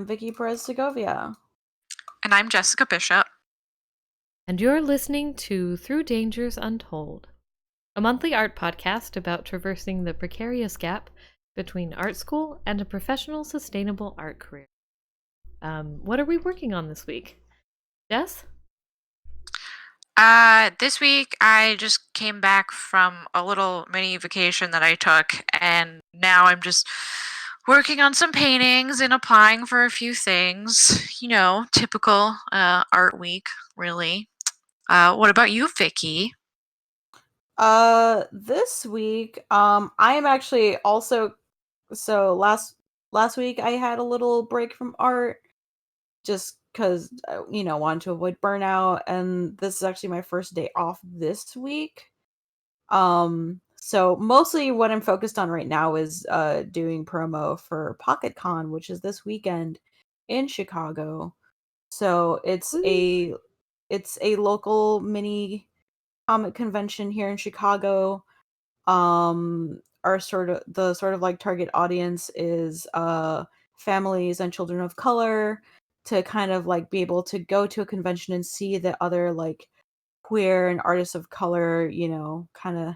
am Vickie Perez-Segovia. And I'm Jessica Bishop. And you're listening to Through Dangers Untold, a monthly art podcast about traversing the precarious gap between art school and a professional, sustainable art career. What are we working on this week? Jess? This week I just came back from a little mini vacation that I took, and now I'm just working on some paintings and applying for a few things. You know, typical art week, really. What about you, Vickie? This week, I am actually also, so last week I had a little break from art just because, wanted to avoid burnout, and this is actually my first day off this week. So mostly what I'm focused on right now is doing promo for PocketCon, which is this weekend in Chicago. So it's a local mini comic convention here in Chicago. Our sort of like target audience is families and children of color, to kind of like be able to go to a convention and see that other like queer and artists of color, kind of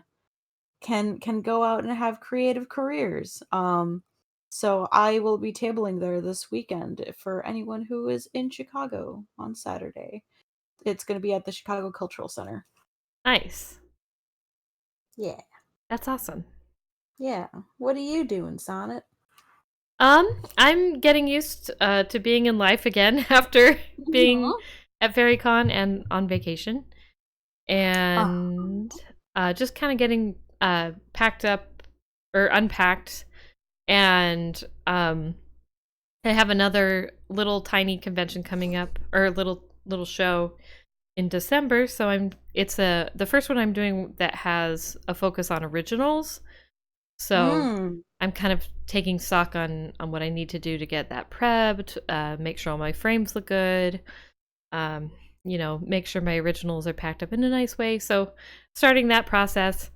can go out and have creative careers. So I will be tabling there this weekend for anyone who is in Chicago on Saturday. It's going to be at the Chicago Cultural Center. Nice. Yeah. That's awesome. Yeah. What are you doing, Sonnett? I'm getting used to being in life again after being at FaerieCon and on vacation. And just kind of getting packed up or unpacked. And I have another little tiny convention coming up, or little show in December. So it's the first one I'm doing that has a focus on originals. So I'm kind of taking stock on what I need to do to get that prepped, make sure all my frames look good, make sure my originals are packed up in a nice way. So starting that process.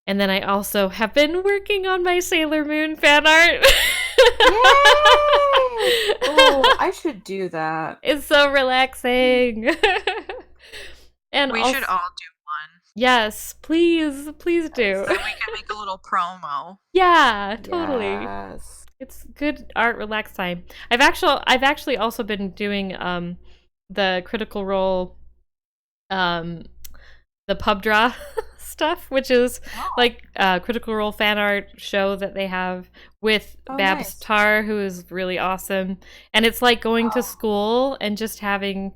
And then I also have been working on my Sailor Moon fan art. Oh, I should do that. It's so relaxing. And we should all do one. Yes, please do. So we can make a little promo. Yeah, totally. Yes. It's good art, relax time. I've actually also been doing the Critical Role, the pub draw stuff, which is like Critical Role fan art show that they have with Babs Tarr, who is really awesome. And it's like going to school and just having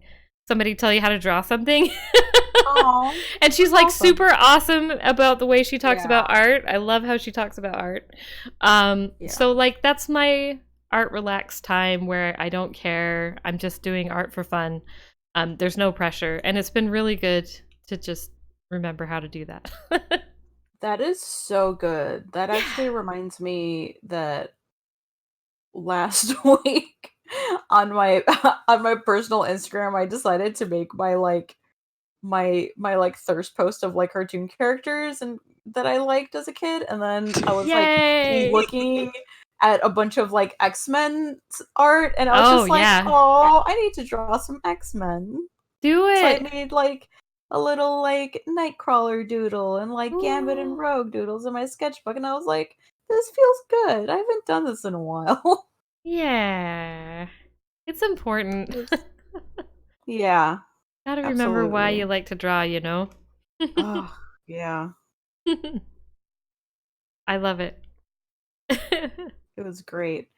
somebody tell you how to draw something. And she's like super awesome about the way she talks about art. I love how she talks about art. So like that's my art relax time where I don't care. I'm just doing art for fun. There's no pressure, and it's been really good to just remember how to do that. That is so good. That actually reminds me that last week on my personal Instagram, I decided to make my thirst post of like cartoon characters and that I liked as a kid, and then I was like looking at a bunch of like X-Men art, and I was just like, oh, I need to draw some X-Men. Do it. So I made like a little like Nightcrawler doodle and like Gambit and Rogue doodles in my sketchbook, and I was like, this feels good. I haven't done this in a while. Yeah, it's important. Yeah. Gotta remember why you like to draw, Oh, yeah. I love it. It was great.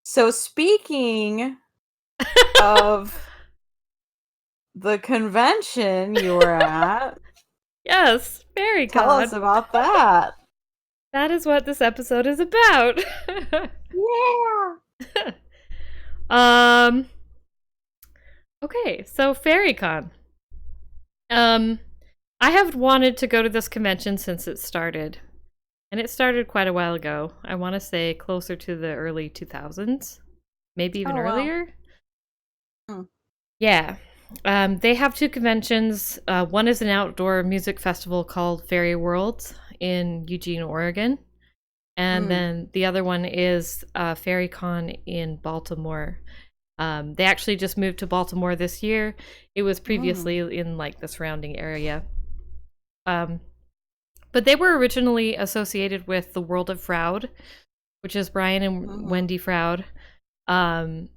So speaking of the convention you were at. Yes, FaerieCon. Tell us about that. That is what this episode is about. Yeah. Okay, so FaerieCon. I have wanted to go to this convention since it started. And it started quite a while ago. I want to say closer to the early 2000s. Maybe even earlier. Wow. Yeah. They have two conventions. One is an outdoor music festival called Fairy Worlds in Eugene, Oregon. And then the other one is FaerieCon in Baltimore. They actually just moved to Baltimore this year. It was previously in like the surrounding area. But they were originally associated with the World of Froud, which is Brian and Wendy Froud. And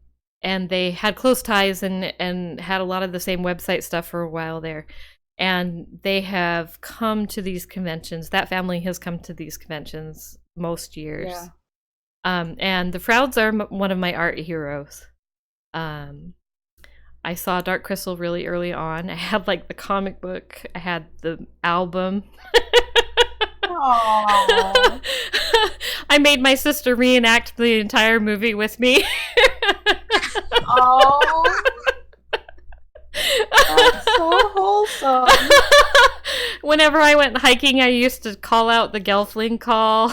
they had close ties and had a lot of the same website stuff for a while there. And they have come to these conventions. That family has come to these conventions most years. Yeah. And the Frouds are one of my art heroes. I saw Dark Crystal really early on. I had like the comic book. I had the album. Aww. I made my sister reenact the entire movie with me. Oh, that's so wholesome. Whenever I went hiking, I used to call out the Gelfling call.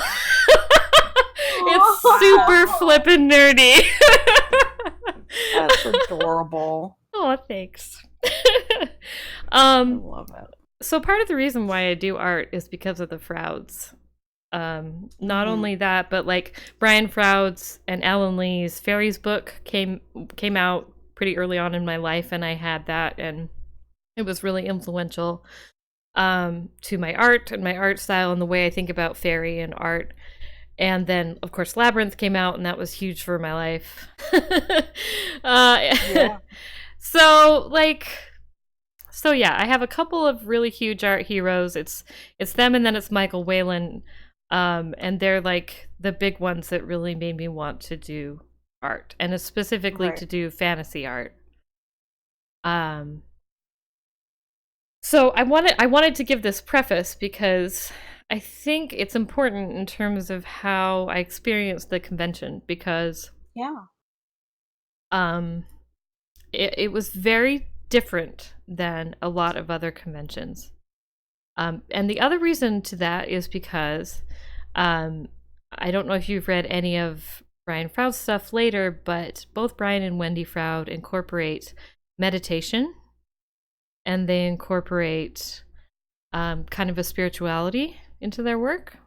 It's super flippin' nerdy. That's adorable. Oh, thanks. I love it. So part of the reason why I do art is because of the Frouds. Not only that, but like Brian Froud's and Ellen Lee's Fairies book came out pretty early on in my life, and I had that, and it was really influential to my art and my art style and the way I think about fairy and art. And then, of course, Labyrinth came out, and that was huge for my life. Yeah. So yeah, I have a couple of really huge art heroes. It's them, and then it's Michael Whalen, and they're like the big ones that really made me want to do art, and it's specifically to do fantasy art. So I wanted to give this preface because I think it's important in terms of how I experienced the convention, because it was very different than a lot of other conventions. And the other reason to that is because I don't know if you've read any of Brian Froud's stuff later, but both Brian and Wendy Froud incorporate meditation, and they incorporate kind of a spirituality into their work.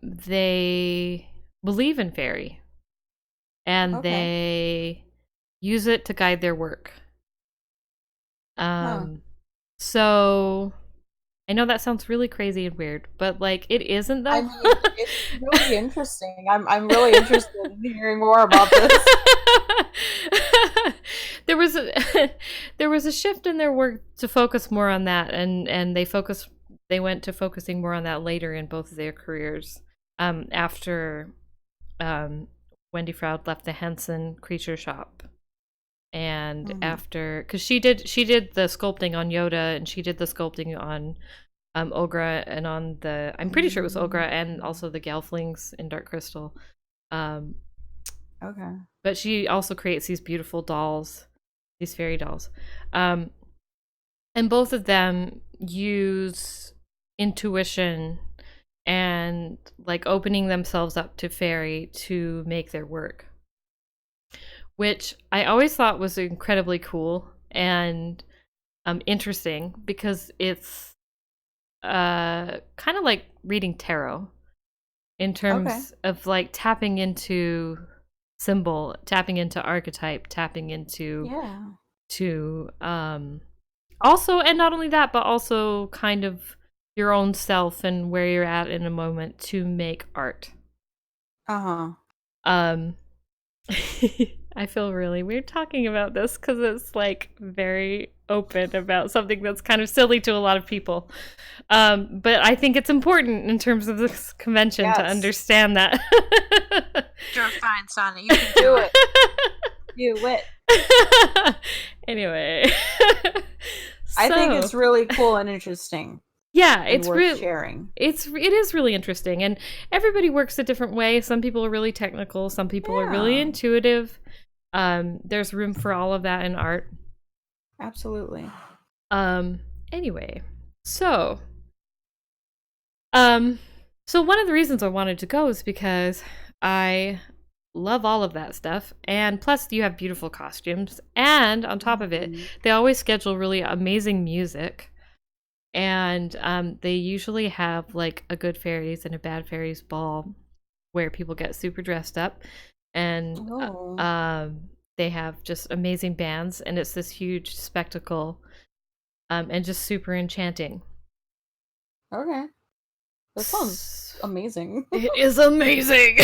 They believe in fairy, and they use it to guide their work. So I know that sounds really crazy and weird, but like it isn't though. I mean, it's really interesting. I'm really interested in hearing more about this. There was a shift in their work to focus more on that, and they went to focusing more on that later in both of their careers. After Wendy Froud left the Henson Creature Shop, and after, because she did the sculpting on Yoda, and she did the sculpting on Ogra, and on the, I'm pretty sure it was Ogra, and also the Gelflings in Dark Crystal. But she also creates these beautiful dolls, these fairy dolls. And both of them use intuition and like opening themselves up to fairy to make their work, which I always thought was incredibly cool and interesting, because it's kind of like reading tarot in terms of like tapping into symbol, tapping into archetype, tapping into also, and not only that, but also kind of your own self and where you're at in a moment to make art. I feel really weird talking about this because it's like very open about something that's kind of silly to a lot of people. But I think it's important in terms of this convention to understand that. You're fine, Sonnett. You can do it. Do it. Anyway. I think it's really cool and interesting. Yeah, it's really sharing. It is really interesting, and everybody works a different way. Some people are really technical, some people are really intuitive. There's room for all of that in art. Absolutely. Anyway, so one of the reasons I wanted to go is because I love all of that stuff, and plus you have beautiful costumes, and on top of it, they always schedule really amazing music. And they usually have like a good fairies and a bad fairies ball where people get super dressed up, and they have just amazing bands, and it's this huge spectacle, and just super enchanting. Okay. That sounds amazing. It is amazing.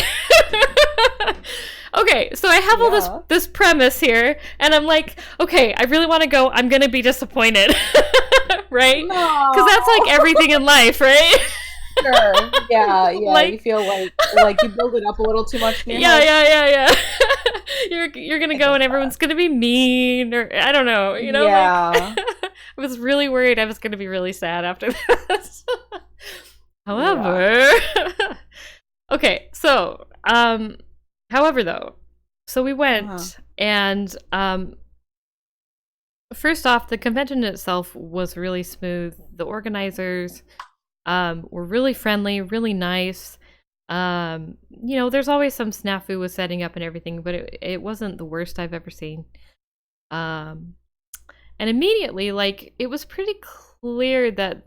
Okay, so I have all this premise here, and I'm like, okay, I really want to go. I'm gonna be disappointed, right? Because that's like everything in life, right? Sure. Yeah. Like, you feel like you build it up a little too much. Yeah. You're gonna go and everyone's gonna be mean, or I don't know. Yeah. Like, I was really worried I was gonna be really sad after this. However, okay, so however though, so we went, and first off, the convention itself was really smooth. The organizers were really friendly, really nice. There's always some snafu with setting up and everything, but it wasn't the worst I've ever seen. And immediately, like, it was pretty clear that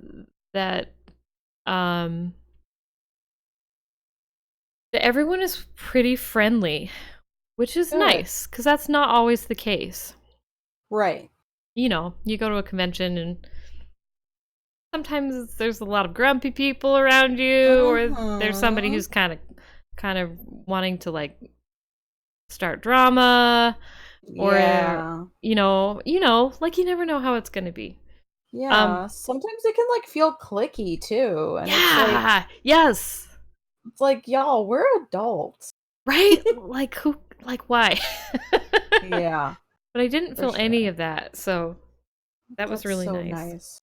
everyone is pretty friendly, which is nice, because that's not always the case. Right. You go to a convention and sometimes there's a lot of grumpy people around you, or there's somebody who's kind of wanting to like start drama, or like you never know how it's gonna be. Yeah. Sometimes it can like feel cliquey too, and yes. It's like, y'all, we're adults, right? Like who? Like why? Yeah. But I didn't feel any of that, so that was really nice.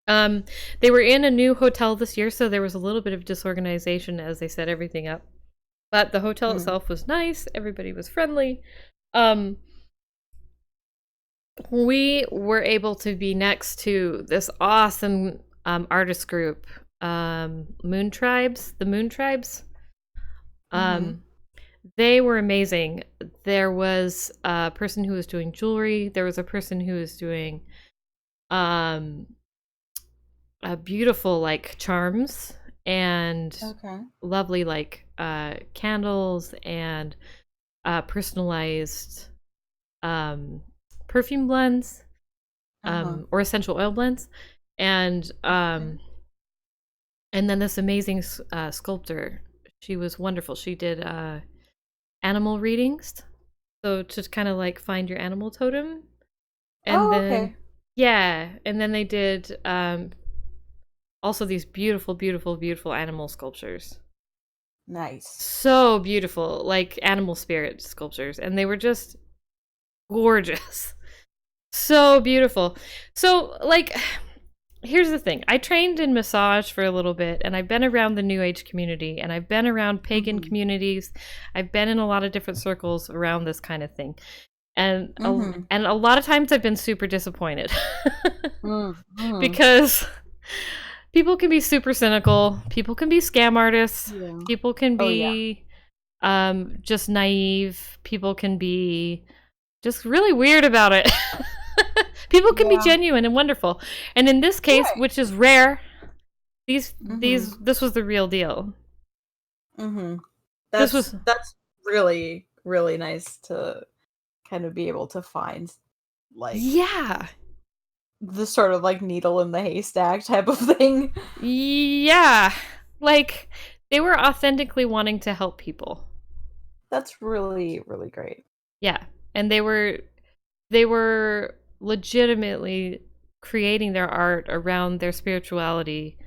They were in a new hotel this year, so there was a little bit of disorganization as they set everything up. But the hotel itself was nice. Everybody was friendly. We were able to be next to this awesome artist group, Moon Tribes. The Moon Tribes. They were amazing. There was a person who was doing jewelry. There was a person who was doing beautiful like charms and lovely like candles and personalized perfume blends, or essential oil blends, and then this amazing sculptor. She was wonderful. She did animal readings, so to kind of like find your animal totem, and and then they did also these beautiful animal sculptures. Nice. So beautiful, like animal spirit sculptures, and they were just gorgeous. So beautiful. So like, here's the thing. I trained in massage for a little bit, and I've been around the New Age community, and I've been around pagan communities. I've been in a lot of different circles around this kind of thing. And a lot of times I've been super disappointed because people can be super cynical. People can be scam artists. Yeah. People can be just naive. People can be just really weird about it. People can be genuine and wonderful. And in this case, which is rare, this was the real deal. That's really, really nice to kind of be able to find, like, the sort of like needle in the haystack type of thing. Yeah. Like, they were authentically wanting to help people. That's really, really great. Yeah. And they were legitimately creating their art around their spirituality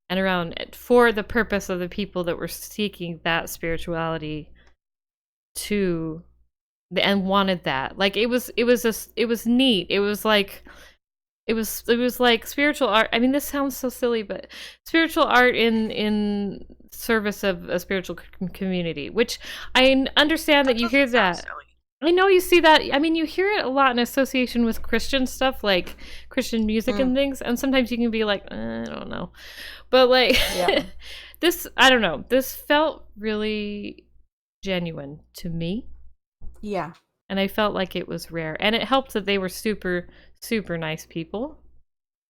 and around it for the purpose of the people that were seeking that spirituality and wanted that. Like, it was neat. It was like spiritual art. I mean, this sounds so silly, but spiritual art in service of a spiritual community, which I understand that you hear that. Silly. I know you see that. I mean, you hear it a lot in association with Christian stuff, like Christian music and things. And sometimes you can be like, I don't know. But like, this, I don't know. This felt really genuine to me. Yeah. And I felt like it was rare. And it helped that they were super, super nice people.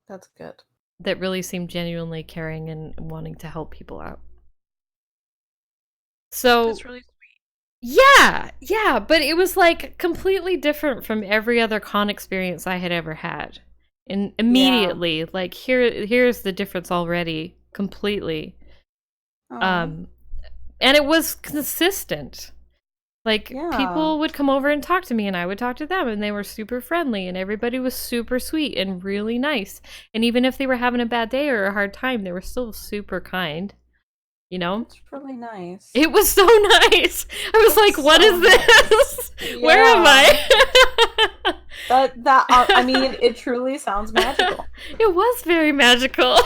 That's good. that really seemed genuinely caring and wanting to help people out. So That's really sweet. yeah, but it was like completely different from every other con experience I had ever had. And immediately, like here's the difference already, completely. And it was consistent. Like people would come over and talk to me and I would talk to them, and they were super friendly and everybody was super sweet and really nice. And even if they were having a bad day or a hard time, they were still super kind. You know? It's really nice. It was so nice. I was like, what is this? Yeah. Where am I? I mean, it truly sounds magical. It was very magical.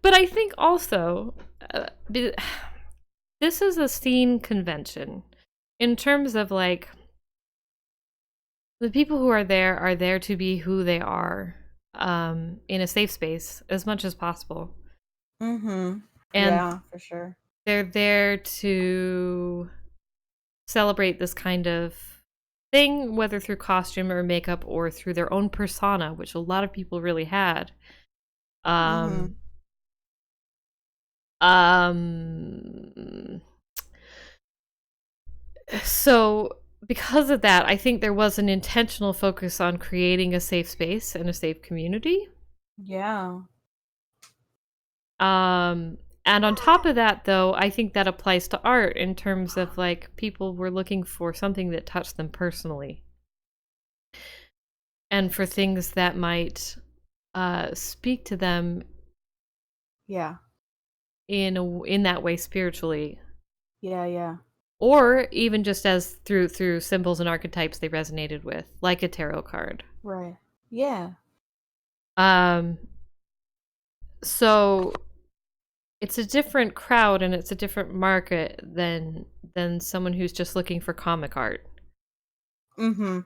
But I think also, this is a scene convention in terms of like, the people who are there to be who they are, in a safe space as much as possible. Mm-hmm. And yeah, for sure. They're there to celebrate this kind of thing, whether through costume or makeup or through their own persona, which a lot of people really had. So because of that, I think there was an intentional focus on creating a safe space and a safe community. Yeah. And on top of that, though, I think that applies to art in terms of like people were looking for something that touched them personally, and for things that might speak to them. Yeah. In that way, spiritually. Yeah. Or even just as through symbols and archetypes they resonated with, like a tarot card. Right. Yeah. So it's a different crowd and it's a different market than someone who's just looking for comic art. Mm-hmm.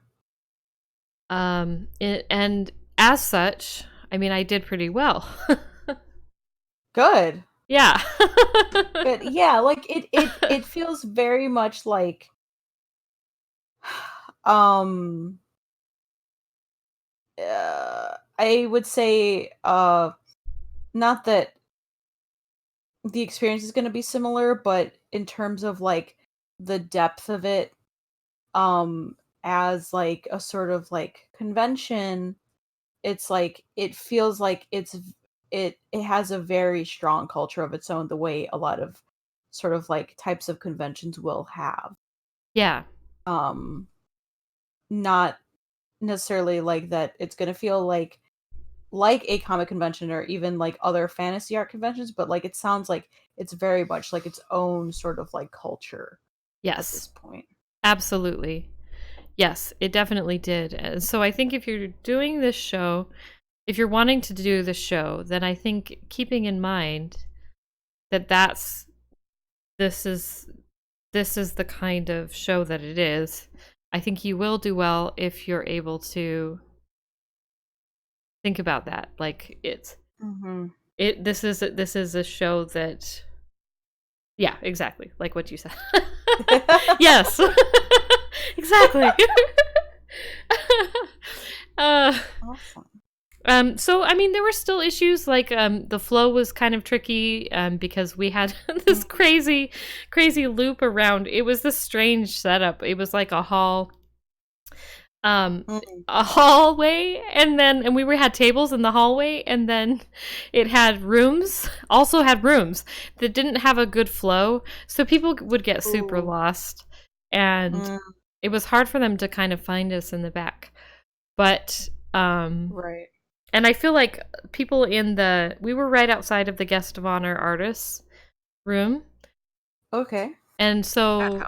And as such, I mean, I did pretty well. Good. Yeah. But yeah, like it feels very much like I would say not that the experience is going to be similar, but in terms of like the depth of it as like a sort of like convention, it's like it feels like it has a very strong culture of its own, the way a lot of sort of like types of conventions will have. Yeah. Not necessarily like that it's going to feel like a comic convention or even like other fantasy art conventions, but like it sounds like it's very much like its own sort of like culture. Yes. At this point. Absolutely. Yes, it definitely did. And so I think if you're doing this show, if you're wanting to do the show, then I think keeping in mind that this is the kind of show that it is, I think you will do well if you're able to think about that. Like this is a show that, yeah, exactly, like what you said. Yes. Exactly. Awesome. So I mean, there were still issues, like the flow was kind of tricky because we had this crazy loop around. It was this strange setup. It was like a hallway, and we had tables in the hallway, and then it had rooms that didn't have a good flow, so people would get super lost, and it was hard for them to kind of find us in the back. But right. And I feel like people we were right outside of the guest of honor artists room. Okay. And so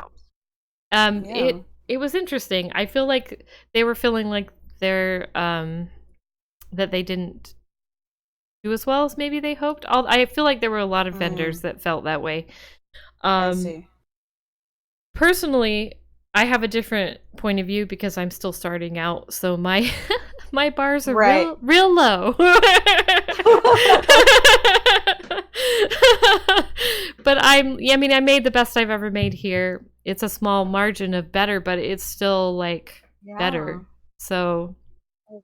it was interesting. I feel like they were feeling like they're that they didn't do as well as maybe they hoped. I feel like there were a lot of vendors that felt that way. I see. Personally, I have a different point of view because I'm still starting out, so my my bars are real low. But I made the best I've ever made here. It's a small margin of better, but it's still like better. So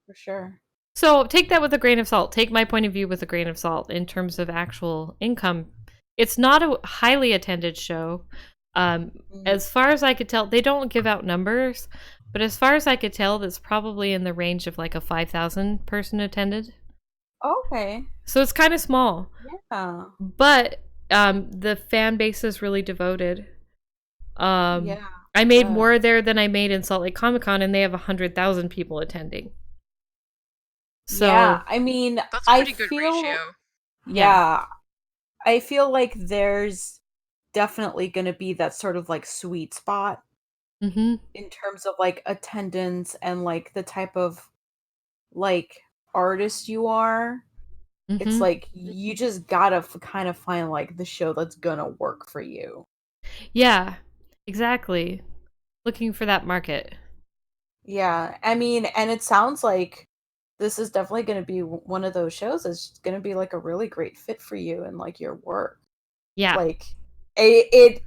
for sure. So take that with a grain of salt. Take my point of view with a grain of salt in terms of actual income. It's not a highly attended show. As far as I could tell, they don't give out numbers, but as far as I could tell, that's probably in the range of like a 5,000 person attended. Okay. So it's kind of small. Yeah. But the fan base is really devoted. Yeah. I made more there than I made in Salt Lake Comic Con, and they have 100,000 people attending. So yeah, I mean, That's a pretty good ratio. Yeah, I feel like there's definitely going to be that sort of like sweet spot in terms of like attendance and like the type of like artist you are. It's like you just gotta kind of find like the show that's gonna work for you. Yeah, exactly. Looking for that market. Yeah, I mean, and it sounds like this is definitely going to be one of those shows that's going to be like a really great fit for you and like your work. Yeah. Like it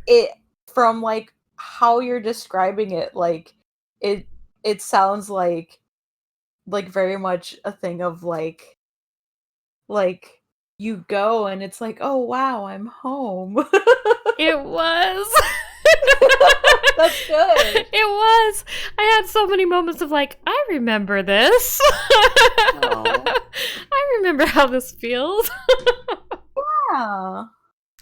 from like how you're describing it, like it sounds like very much a thing of like you go and it's like, oh wow, I'm home. It was. That's good. It was. I had so many moments of like, I remember this. I remember how this feels. Yeah.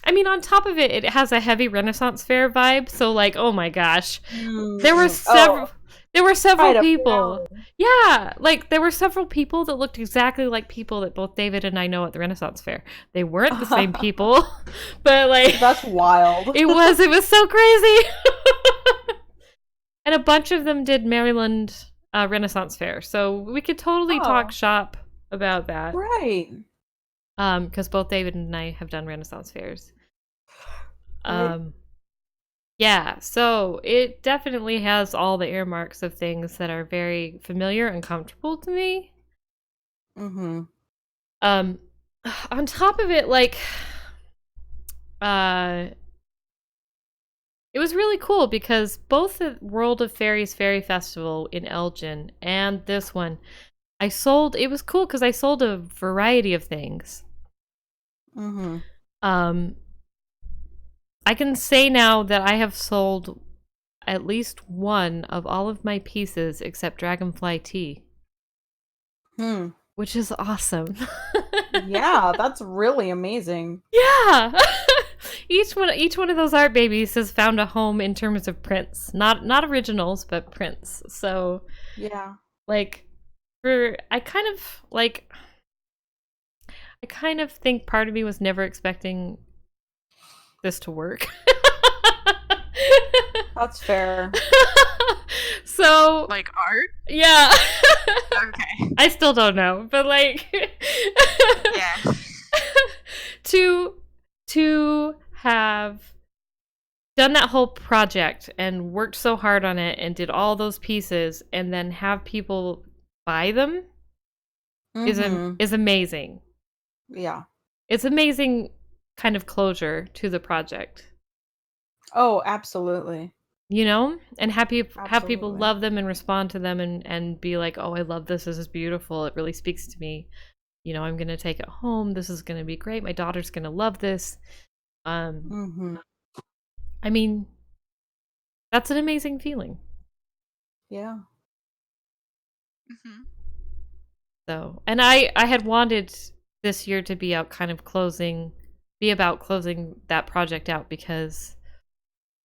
I mean, on top of it, it has a heavy Renaissance Fair vibe. So, like, oh my gosh, there were several. There were several people. Yeah, like there were several people that looked exactly like people that both David and I know at the Renaissance Fair. They weren't the same people, but like that's wild. It was so crazy. And a bunch of them did Maryland Renaissance Fair, so we could totally talk shop about that, right? Because both David and I have done Renaissance Fairs. Yeah, so it definitely has all the earmarks of things that are very familiar and comfortable to me. On top of it, like, it was really cool because both the World of Fairies Fairy Festival in Elgin and this one, it was cool because I sold a variety of things. I can say now that I have sold at least one of all of my pieces except Dragonfly Tea. Which is awesome. Yeah, that's really amazing. Yeah. Each one of those art babies has found a home in terms of prints. Not originals, but prints. So yeah. Like I kind of think part of me was never expecting this to work. That's fair. So like art? Yeah. Okay. I still don't know, but like yeah. to have done that whole project and worked so hard on it and did all those pieces and then have people buy them is amazing. Yeah. It's amazing kind of closure to the project. Oh, absolutely. You know? And have people love them and respond to them and be like, oh, I love this. This is beautiful. It really speaks to me. You know, I'm going to take it home. This is going to be great. My daughter's going to love this. I mean, that's an amazing feeling. Yeah. So, and I had wanted this year to be about closing that project out because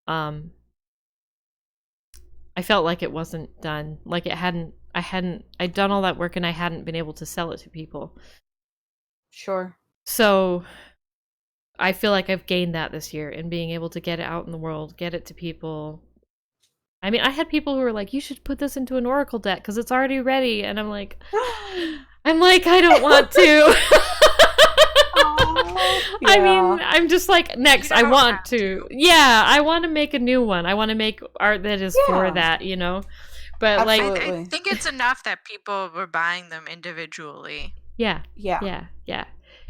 I felt like it wasn't done. Like I'd done all that work and I hadn't been able to sell it to people. Sure. So I feel like I've gained that this year in being able to get it out in the world, get it to people. I mean, I had people who were like, you should put this into an Oracle deck because it's already ready. And I'm like, I don't want to. Yeah. I mean, I'm just like, next, I want to. Yeah, I want to make a new one. I want to make art that is for that, you know? But absolutely. I think it's enough that people were buying them individually. Yeah.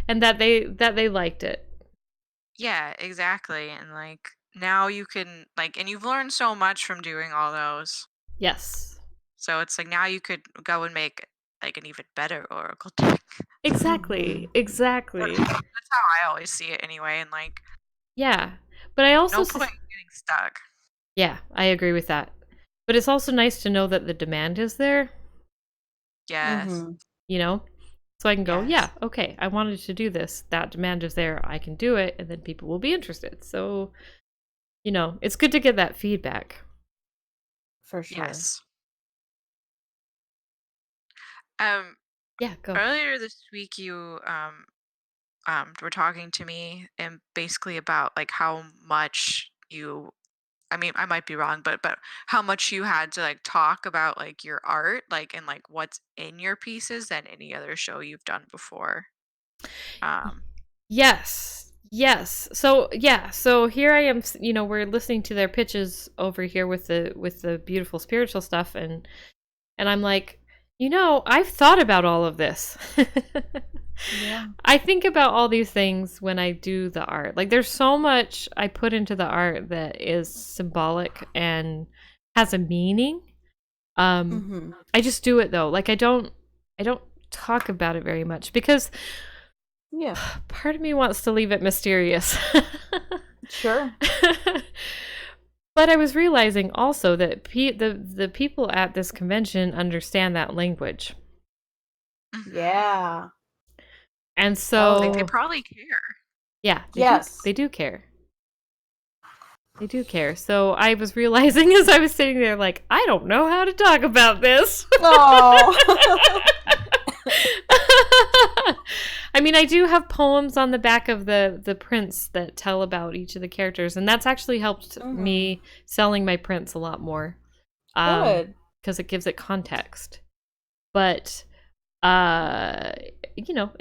And that they liked it. Yeah, exactly. And like now you can and you've learned so much from doing all those. Yes. So it's like now you could go and make like an even better Oracle deck. Exactly. That's how I always see it anyway, and like, Yeah. But I also no point in getting stuck. Yeah, I agree with that. But it's also nice to know that the demand is there, Yes. you know? So I can go, Yes. yeah, okay, I wanted to do this. That demand is there. I can do it, and then people will be interested. So, it's good to get that feedback. For sure. Yes. Yeah, go. Earlier this week, you were talking to me and basically about like how much you. I mean, I might be wrong, but how much you had to like talk about like your art, like and like what's in your pieces than any other show you've done before. Yes. So here I am, we're listening to their pitches over here with the beautiful spiritual stuff, and I'm like, I've thought about all of this. Yeah. I think about all these things when I do the art. Like, there's so much I put into the art that is symbolic and has a meaning. I just do it though. Like, I don't talk about it very much because part of me wants to leave it mysterious. Sure. But I was realizing also that the people at this convention understand that language. Yeah. And so like they probably care. Yeah. They do care. They do care. So I was realizing as I was sitting there, like, I don't know how to talk about this. Oh. I mean, I do have poems on the back of the prints that tell about each of the characters, and that's actually helped me selling my prints a lot more. Good. Because it gives it context. But,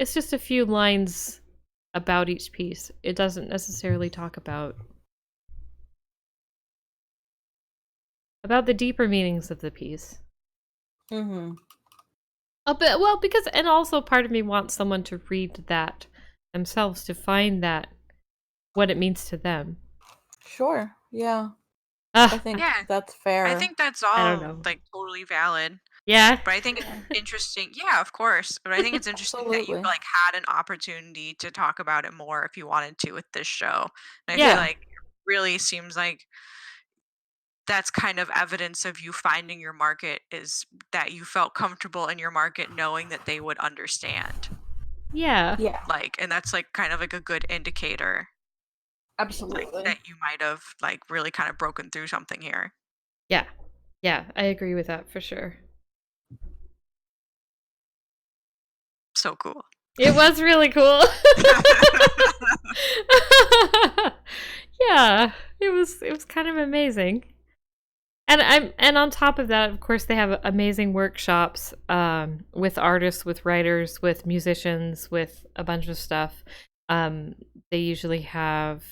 it's just a few lines about each piece. It doesn't necessarily talk about the deeper meanings of the piece. A bit, well, because, and also part of me wants someone to read that themselves to find that what it means to them. Sure. Yeah. I think that's fair. I think that's all like totally valid. Yeah. But I think it's interesting. Yeah, of course. But I think it's interesting that you like had an opportunity to talk about it more if you wanted to with this show. And I feel like it really seems like that's kind of evidence of you finding your market, is that you felt comfortable in your market knowing that they would understand. Yeah. Like, and that's like kind of like a good indicator. Absolutely. Like, that you might have like really kind of broken through something here. Yeah. Yeah, I agree with that for sure. So cool. It was really cool. Yeah, it was kind of amazing. And on top of that, of course, they have amazing workshops with artists, with writers, with musicians, with a bunch of stuff. They usually have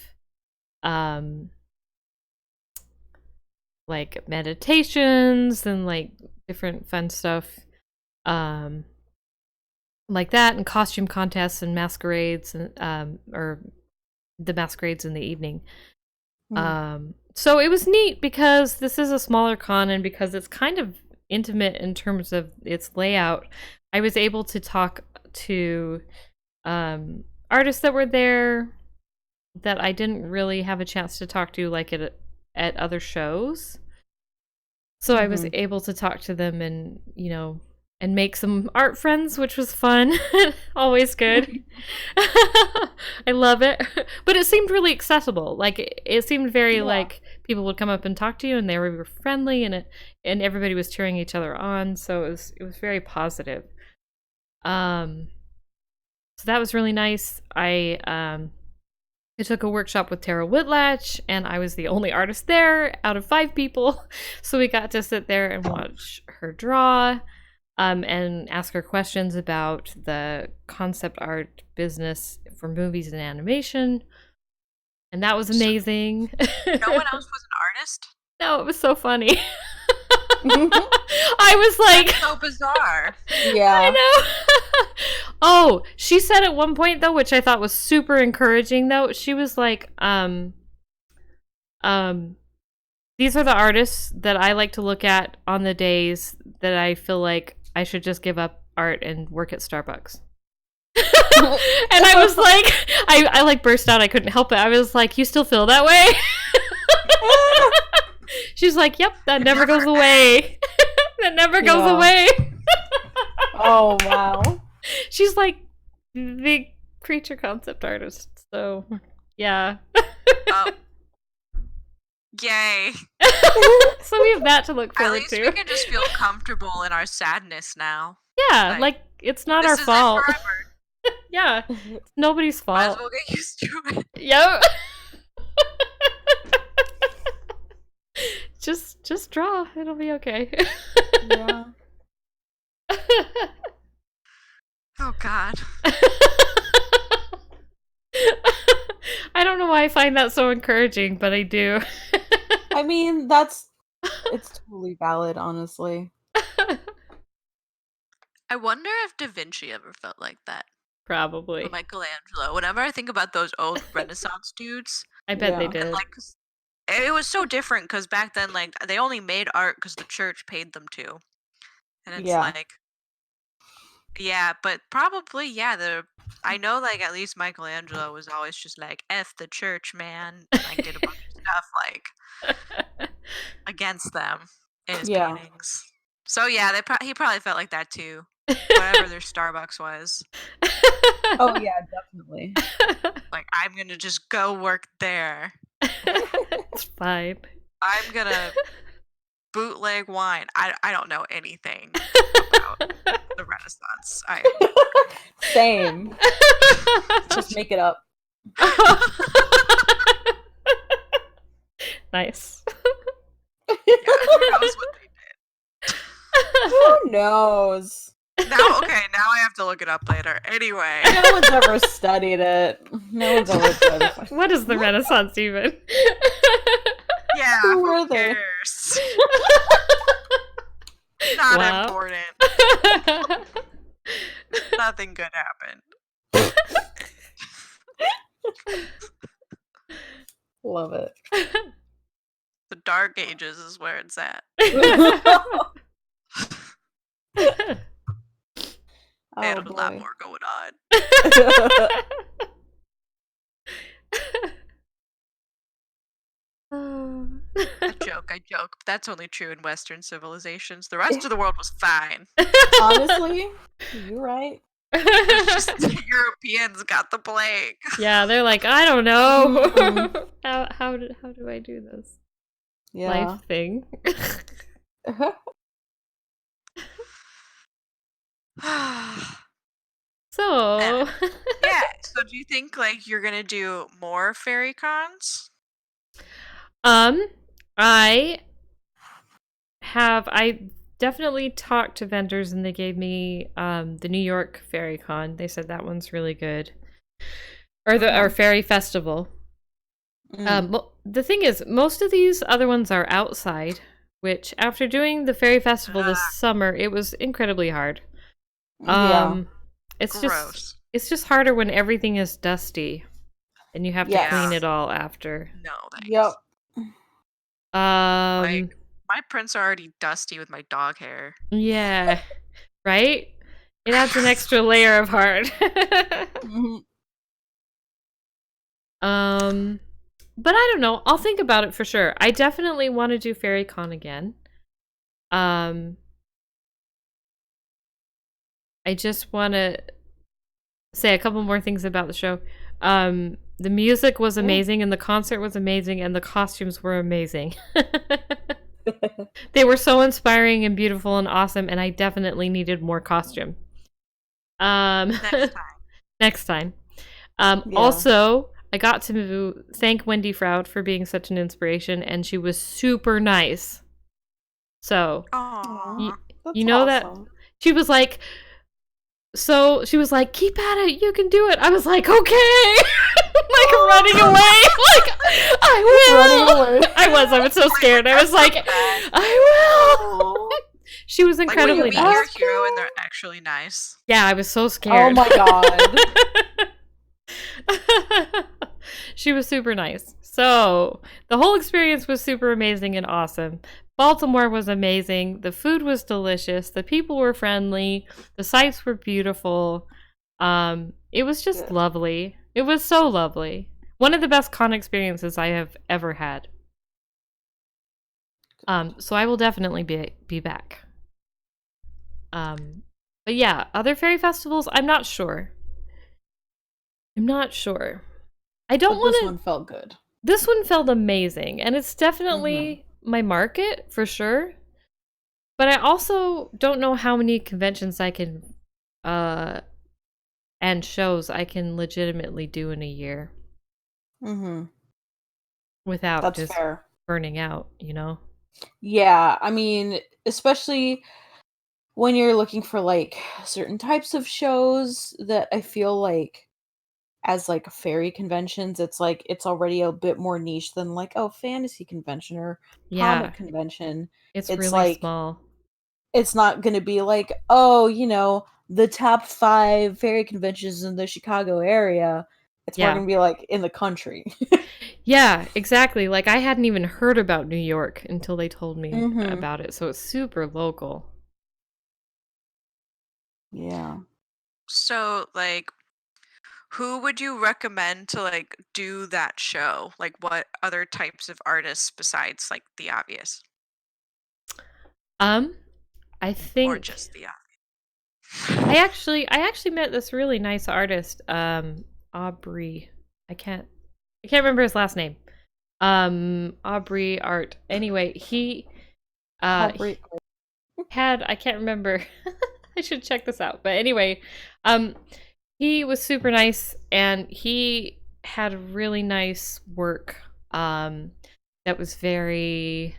like meditations and like different fun stuff like that, and costume contests and masquerades, and or the masquerades in the evening. So it was neat because this is a smaller con, and because it's kind of intimate in terms of its layout, I was able to talk to artists that were there that I didn't really have a chance to talk to like at other shows. So I was able to talk to them and, and make some art friends, which was fun. Always good. I love it. But it seemed really accessible. Like it seemed very like people would come up and talk to you, and they were friendly, and everybody was cheering each other on. So it was very positive. So that was really nice. I took a workshop with Tara Whitlatch, and I was the only artist there out of 5 people. So we got to sit there and watch her draw. And ask her questions about the concept art business for movies and animation. And that was amazing. No one else was an artist? No, it was so funny. I was like... That's so bizarre. Yeah. I know. Oh, she said at one point, though, which I thought was super encouraging, though, she was like, these are the artists that I like to look at on the days that I feel like I should just give up art and work at Starbucks. And I was like, I like burst out. I couldn't help it. I was like, you still feel that way? She's like, yep, that never goes away. That never goes away. Oh, wow. She's like the creature concept artist. So, yeah. Yay. So we have that to look At forward least to. we can just feel comfortable in our sadness now. Yeah, like it's not our This is fault. it forever. Yeah, it's nobody's Might as fault. well get used to it. Yep. Just draw. It'll be okay. Yeah. Oh, God. I don't know why I find that so encouraging, but I do. I mean, it's totally valid, honestly. I wonder if Da Vinci ever felt like that. Probably. Or Michelangelo. Whenever I think about those old Renaissance dudes, I bet they Yeah. did. and like, 'cause it was so different because back then, like, they only made art because the church paid them to. And it's Yeah. like, yeah, but probably, yeah, I know, like, at least Michelangelo was always just like, F the church, man. And, like, did a bunch of stuff, like, against them in his Yeah. paintings. So, yeah, he probably felt like that too. Whatever their Starbucks was. Oh, yeah, definitely. Like, I'm gonna just go work there. It's fine. I'm gonna bootleg wine. I don't know anything about the Renaissance. Same. Just make it up. Nice. Yeah, who knows what they did? Who knows? Now I have to look it up later. Anyway. No one's ever studied it. No one's ever tried to find What is the Renaissance even? Yeah, Who who were they? cares? Not Wow. important. Nothing good happened. Love it. The Dark Ages is where it's at. They had a lot boy. more going on. I joke. But that's only true in Western civilizations. The rest of the world was fine. Honestly, you're right. It's just the Europeans got the plague. Yeah, they're like, I don't know. Mhm. How do I do this Yeah. life thing? So, Yeah. So do you think like you're gonna do more FaerieCons? I definitely talked to vendors and they gave me the New York FaerieCon. They said that one's really good. Or Fairy Festival. The thing is, most of these other ones are outside, which after doing the Fairy Festival this summer, it was incredibly hard. Yeah. It's Gross. just harder when everything is dusty and you have to Yes. clean it all after. No, thanks. Yep. My prints are already dusty with my dog hair. Yeah, right? It adds an extra layer of hard. Mhm. But I don't know. I'll think about it for sure. I definitely want to do FaerieCon again. I just want to say a couple more things about the show. The music was amazing, and the concert was amazing, and the costumes were amazing. They were so inspiring and beautiful and awesome, and I definitely needed more costume. Next time. Also, I got to thank Wendy Froud for being such an inspiration, and she was super nice. So, Aww. That's you know awesome. that she was like, keep at it, you can do it. I was like, okay. Like running away. Like, I will. Running away. I was so scared. I was like, I will. She was Like when incredibly you meet nice. your hero and they're actually nice. Yeah, I was so Oh scared. my god. She was super nice. So the whole experience was super amazing and awesome. Baltimore was amazing. The food was delicious. The people were friendly. The sights were beautiful. It was just lovely. It was so lovely. One of the best con experiences I have ever had. So I will definitely be back. But yeah, other fairy festivals, I'm not sure. I don't want to. This one felt good. This one felt amazing, and it's definitely my market for sure. But I also don't know how many conventions I can, and shows I can legitimately do in a year. Without That's just fair. burning out, you know? Yeah, I mean, especially when you're looking for like certain types of shows that I feel like as like fairy conventions, it's like it's already a bit more niche than like, oh, fantasy convention or comic convention. It's It's really like small. it's not going to be like, oh, the top 5 fairy conventions in the Chicago area. It's more going to be like in the country. Yeah, exactly. Like I hadn't even heard about New York until they told me about it. So it's super local. Yeah. So, like, who would you recommend to like do that show? Like, what other types of artists besides like the obvious, I or think just the obvious? I actually met this really nice artist, Aubrey. I can't remember his last name. Aubrey Art. Anyway, he Aubrey. had, I can't remember. I should check this out. But anyway, he was super nice, and he had really nice work that was very,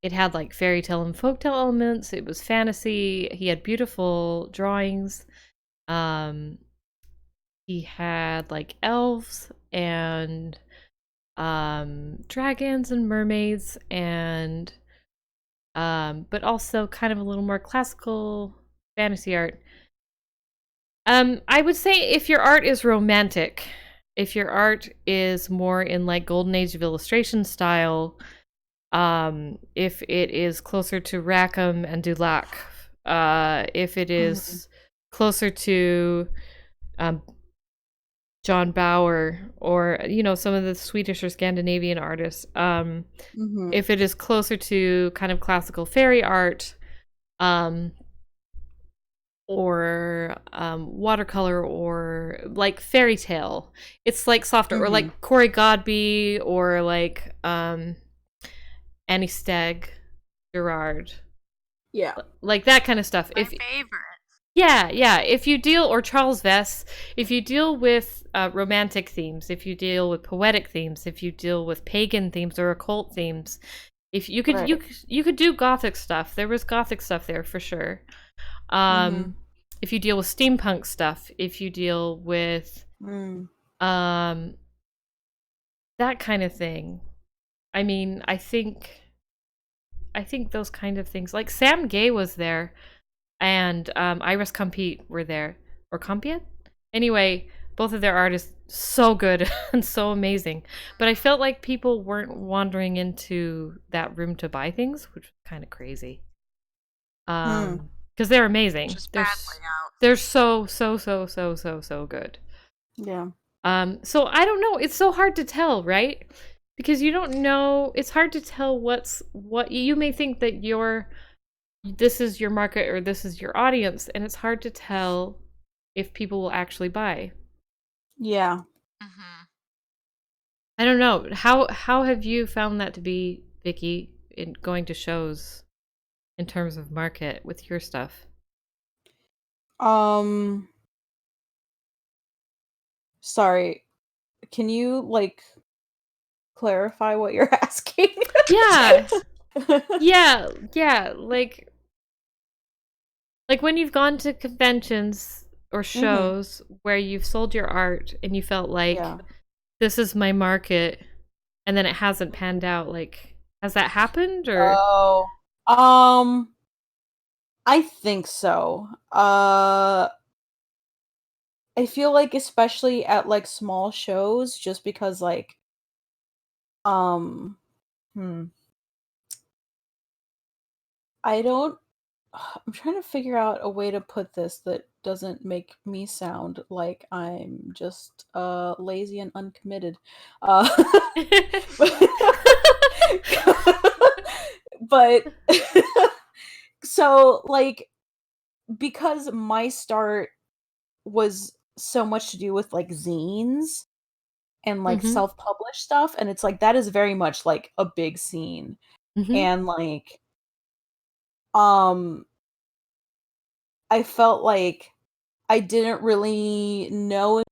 it had like fairy tale and folktale elements. It was fantasy. He had beautiful drawings. He had like elves and dragons and mermaids, and but also kind of a little more classical fantasy art. I would say if your art is romantic, if your art is more in like golden age of illustration style, if it is closer to Rackham and Dulac, if it is closer to John Bauer, or some of the Swedish or Scandinavian artists, if it is closer to kind of classical fairy art, or watercolor, or like fairy tale, it's like softer, or like Corey Godby, or like Annie Steg Gerard, like that kind of stuff. My favorite. Yeah. If you deal, or Charles Vess, if you deal with romantic themes, if you deal with poetic themes, if you deal with pagan themes or occult themes, if you could, you could do gothic stuff. There was gothic stuff there for sure. If you deal with steampunk stuff, if you deal with that kind of thing. I mean, I think those kind of things. Like Sam Gay was there, and Iris Compete were there, or Compiet. Anyway, both of their art is so good and so amazing. But I felt like people weren't wandering into that room to buy things, which was kind of crazy. Because they're amazing. They're so good. Yeah. So I don't know. It's so hard to tell, right? Because you don't know. It's hard to tell what you may think that this is your market or this is your audience, and it's hard to tell if people will actually buy. Yeah. I don't know. How have you found that to be, Vickie, in going to shows in terms of market with your stuff? Sorry. Can you like clarify what you're asking? Yeah. Yeah, like when you've gone to conventions or shows where you've sold your art and you felt like this is my market, and then it hasn't panned out, like, has that happened? Or I think so. I feel like especially at like small shows, just because like I'm trying to figure out a way to put this that doesn't make me sound like I'm just lazy and uncommitted. But so like, because my start was so much to do with like zines and like self-published stuff, and it's like that is very much like a big scene. And like I felt like I didn't really know who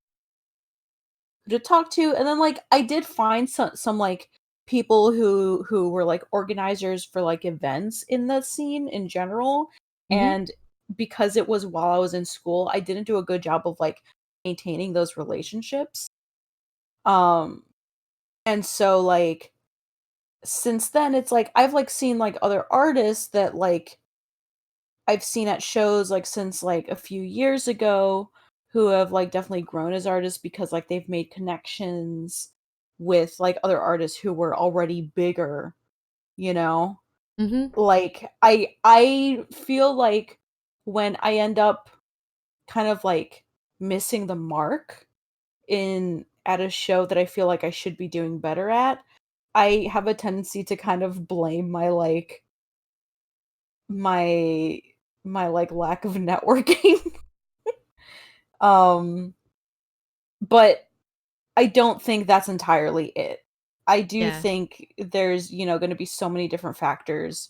to talk to, and then like I did find some like people who were like organizers for like events in the scene in general. And because it was while I was in school, I didn't do a good job of like maintaining those relationships. And so like since then it's like I've like seen like other artists that like I've seen at shows like since like a few years ago who have like definitely grown as artists because like they've made connections with like other artists who were already bigger, you know? Like I feel like when I end up kind of like missing the mark at a show that I feel like I should be doing better at, I have a tendency to kind of blame my like my like lack of networking. But I don't think that's entirely it. I do think there's, going to be so many different factors.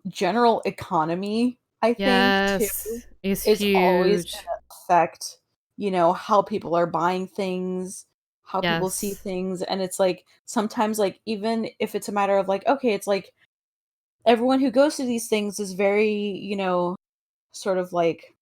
General economy, I think too, is always huge. going to affect, how people are buying things, how people see things. And it's like sometimes like even if it's a matter of like, okay, it's like everyone who goes to these things is very, sort of like,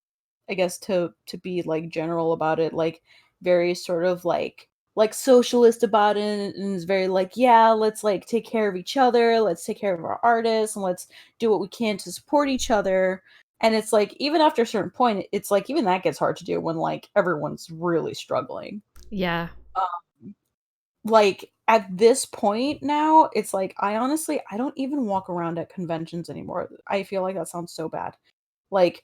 I guess to be like general about it, like very sort of like socialist about it, and is very like, yeah, let's like take care of each other, let's take care of our artists, and let's do what we can to support each other. And it's like even after a certain point, it's like even that gets hard to do when like everyone's really struggling. Yeah. Like at this point now, it's like I don't even walk around at conventions anymore. I feel like that sounds so bad. Like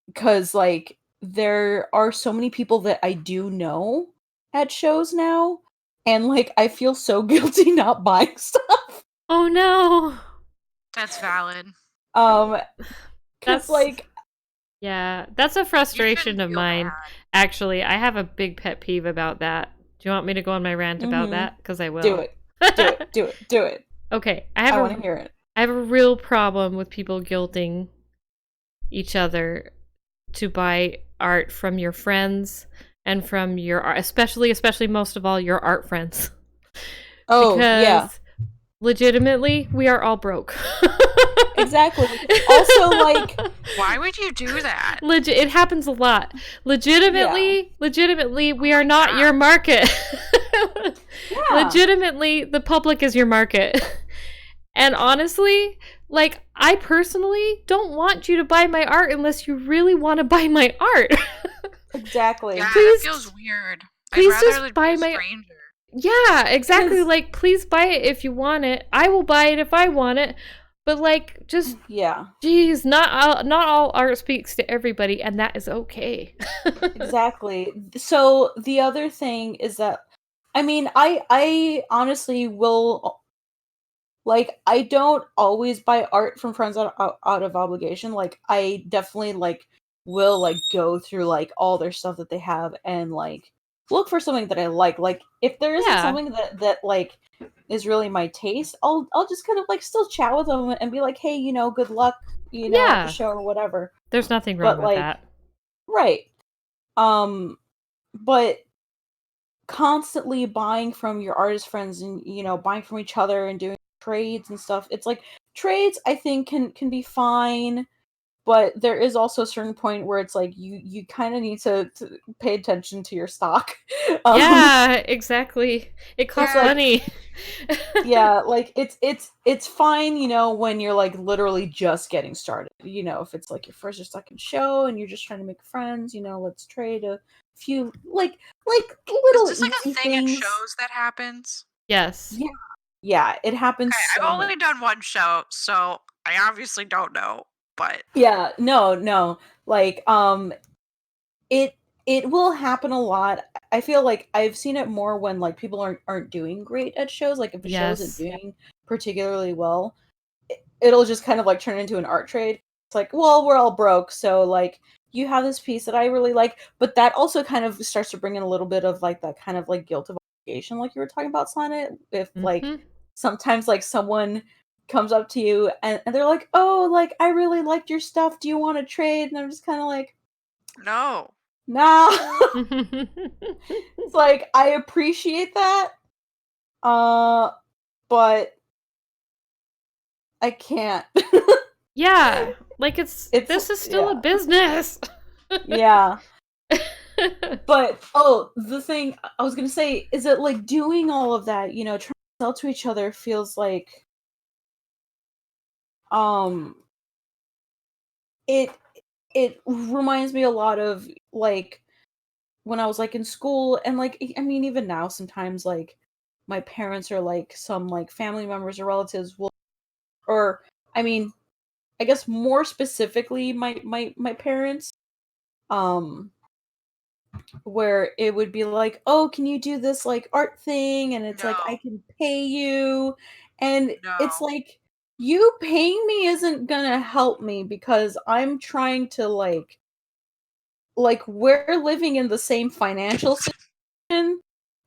because like there are so many people that I do know at shows now, and like I feel so guilty not buying stuff. Oh no. That's valid. Because like yeah, that's a frustration of mine. Bad. Actually, I have a big pet peeve about that. Do you want me to go on my rant about that? Because I will. Do it. Do it. Okay, I want to hear it. I have a real problem with people guilting each other to buy art from your friends and from your especially most of all your art friends. Oh, because yeah. Legitimately, we are all broke. Exactly. Also, like, why would you do that? It happens a lot. Legitimately, we are not your market. Legitimately, the public is your market. And honestly, like, I personally don't want you to buy my art unless you really want to buy my art. Exactly. Yeah, that feels weird. Please I'd rather just buy my stranger. Yeah, exactly. Like, please buy it if you want it. I will buy it if I want it. But like, just geez, not all art speaks to everybody, and that is okay. Exactly. So the other thing is that, I mean, I honestly will, like, I don't always buy art from friends out of obligation. Like, I definitely like will like go through like all their stuff that they have and like look for something that I like. Like, if there isn't something that like is really my taste, I'll just kind of like still chat with them and be like, hey, good luck, at the show or whatever. There's nothing wrong with that. Right. But constantly buying from your artist friends and buying from each other and doing trades and stuff, it's like trades I think can be fine, but there is also a certain point where it's like you kind of need to pay attention to your stock. Yeah, exactly. It costs money. Yeah, like it's fine, when you're like literally just getting started. If it's like your first or second show and you're just trying to make friends, let's trade a few like little. Is this like a thing at shows that happens? Yes. Yeah. Yeah, it happens Okay, so I've much. only done one show, so I obviously don't know, but Yeah, no. Like, it will happen a lot. I feel like I've seen it more when like people aren't doing great at shows. Like if a show isn't Yes. doing particularly well, it'll just kind of like turn into an art trade. It's like, well, we're all broke, so like you have this piece that I really like, but that also kind of starts to bring in a little bit of like that kind of like guilt of obligation, like you were talking about, Sonnet. If like Mm-hmm. sometimes like someone comes up to you and they're like, oh, like I really liked your stuff. Do you want to trade? And I'm just kind of like, no. nah. It's like I appreciate that, but I can't. Yeah, like this is still a yeah. business. Yeah. But the thing I was gonna say is that like doing all of that, trying to sell to each other feels like um it it reminds me a lot of like when I was like in school, and like I mean even now sometimes like my parents or like some like family members or relatives will, or I mean I guess more specifically my parents, um where it would be like, "Oh, can you do this like art thing?" And it's like, "I No. can pay you." And it's No. like, you paying me isn't gonna help me because I'm trying to like we're living in the same financial situation,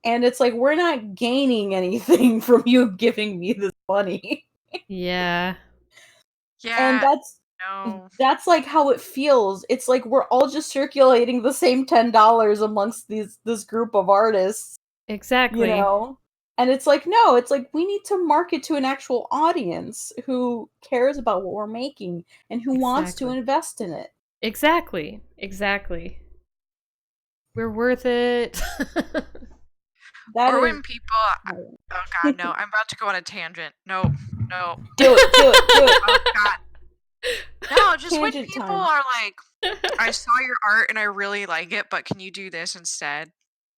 and it's like we're not gaining anything from you giving me this money. Yeah. And Yeah. No. that's like how it feels. It's like we're all just circulating the same $10 amongst this group of artists, you Exactly. know? And it's like, no, it's like we need to market to an actual audience who cares about what we're making and who wants to Exactly. invest in it. Exactly. We're worth it. That Or is when people, oh God, no, I'm about to go on a tangent. No. do it. Oh God. No, just when Tangent people time. are like, I saw your art and I really like it, but can you do this instead?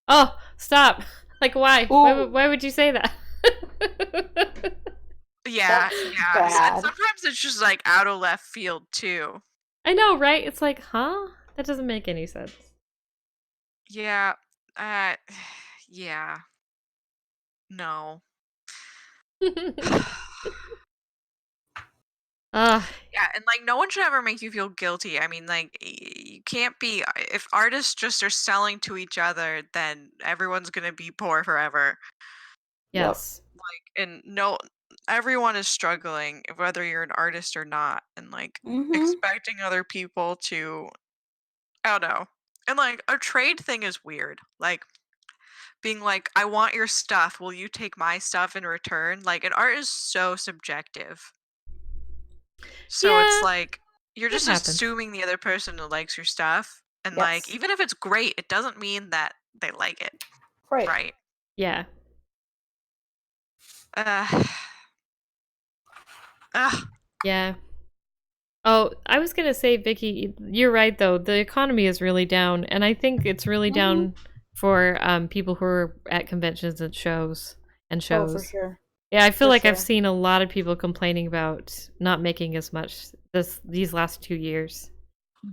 Oh, stop. Like why? Ooh, Why would you say that? Yeah, that's yeah. And bad. sometimes it's just like out of left field too. I know, right? It's like, huh? That doesn't make any sense. Yeah. Uh, yeah. No. Ah, Yeah, and like no one should ever make you feel guilty. I mean, like you can't be if artists just are selling to each other, then everyone's gonna be poor forever. Yep. yes. And no, everyone is struggling, whether you're an artist or not, and like Mhm. expecting other people to, I don't know. And like a trade thing is weird. Like being like, I want your stuff. Will you take my stuff in return? Like an art is so subjective. So it's Yeah, like you're it just happens. assuming the other person likes your stuff. And like Yes. even if it's great, it doesn't mean that they like it. Right. Right. Yeah. Uh, ugh. Yeah. Oh, I was gonna say, Vicky, you're right though. The economy is really down, and I think it's really Mhm. down for people who are at conventions and Oh, for shows. sure. Yeah, I feel For like I've sure. seen a lot of people complaining about not making as much these last 2 years.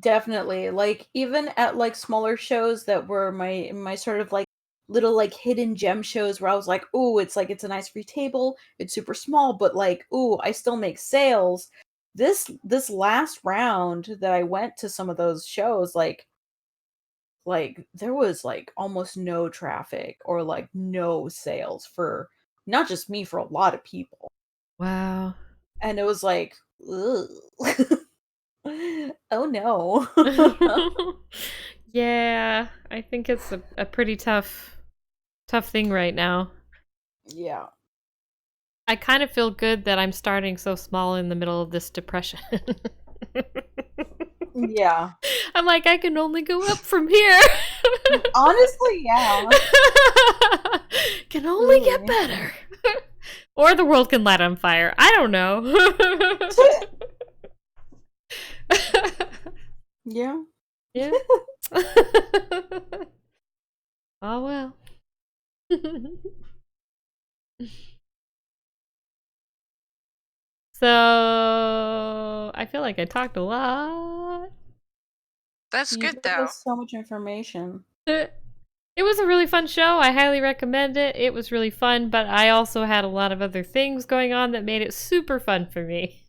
Definitely. Like even at like smaller shows that were my sort of like little like hidden gem shows where I was like, "Ooh, it's like it's a nice free table. It's super small, but like, ooh, I still make sales." This last round that I went to some of those shows, like there was like almost no traffic or like no sales for not just me, for a lot of people. Wow. And it was like, ugh. Oh no. Yeah, I think it's a pretty tough thing right now. Yeah. I kind of feel good that I'm starting so small in the middle of this depression. Yeah. I'm like, I can only go up from here. Honestly, yeah. Can only get Truly. better. Or the world can light on fire. I don't know. Yeah. Yeah. Oh well. So I feel like I talked a lot. That's You good, gave though. us so much information. It was a really fun show. I highly recommend it. It was really fun, but I also had a lot of other things going on that made it super fun for me.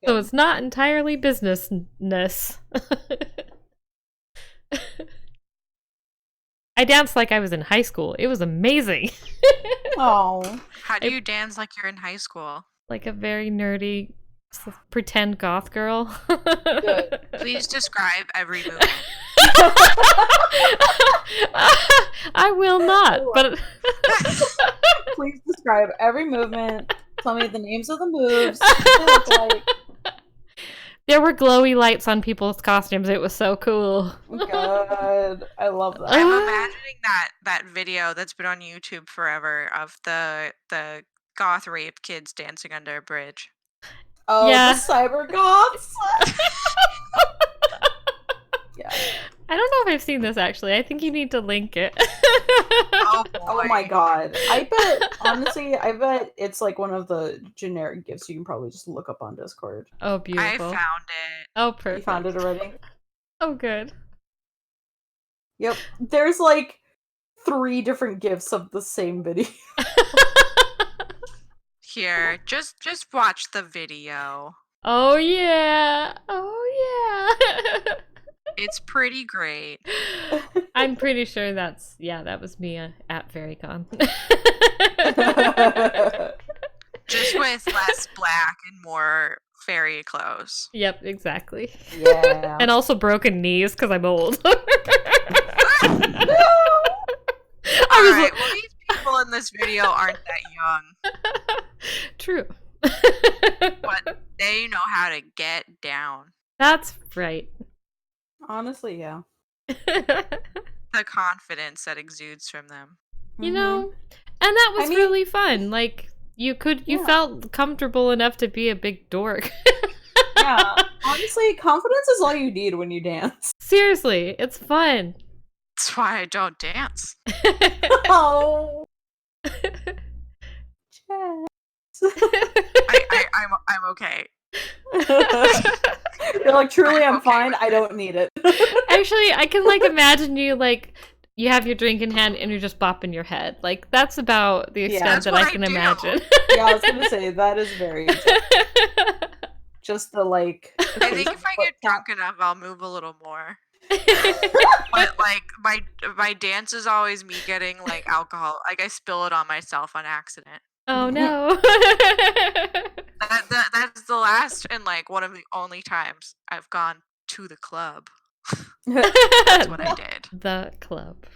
So it's not entirely business-ness. I danced like I was in high school. It was amazing. Oh. How do you dance like you're in high school? Like a very nerdy pretend goth girl. Good. Please describe every movement. I will not, but Please describe every movement. Tell me the names of the moves. What they look like. There were glowy lights on people's costumes. It was so cool. God, I love that. I'm imagining that video that's been on YouTube forever of the goth rape kids dancing under a bridge. Oh, Yeah. the cyber goths. Yeah. I don't know if I've seen this actually. I think you need to link it. Oh boy. Oh my god. Honestly, I bet it's like one of the generic gifts you can probably just look up on Discord. Oh, I beautiful. found it. Oh, perfect. You found it already? Oh, good. Yep. There's like 3 different gifs of the same video. Here, just watch the video. Oh, yeah. Oh, yeah. It's pretty great. I'm pretty sure that was me at FaerieCon. Just with less black and more fairy clothes. Yep, exactly. Yeah. And also broken knees because I'm old. Alright, well, these people in this video aren't that young. True. But they know how to get down. That's right. Honestly, yeah. The confidence that exudes from them. You know, and that was I mean- really fun. Like you felt comfortable enough to be a big dork. Yeah. Honestly, confidence is all you need when you dance. Seriously, it's fun. That's why I don't dance. Oh. I'm okay. You're like, truly, I'm Okay fine. with I don't need it. Actually, I can like imagine you like you have your drink in hand and you're just bopping your head. Like that's about the extent that's that what I I can do. imagine. Yeah, I was gonna say that is very just the like. I think if I get drunk enough, I'll move a little more. But like my dance is always me getting like alcohol. Like I spill it on myself on accident. Oh no. That's the last and like one of the only times I've gone to the club. That's what I did. The club.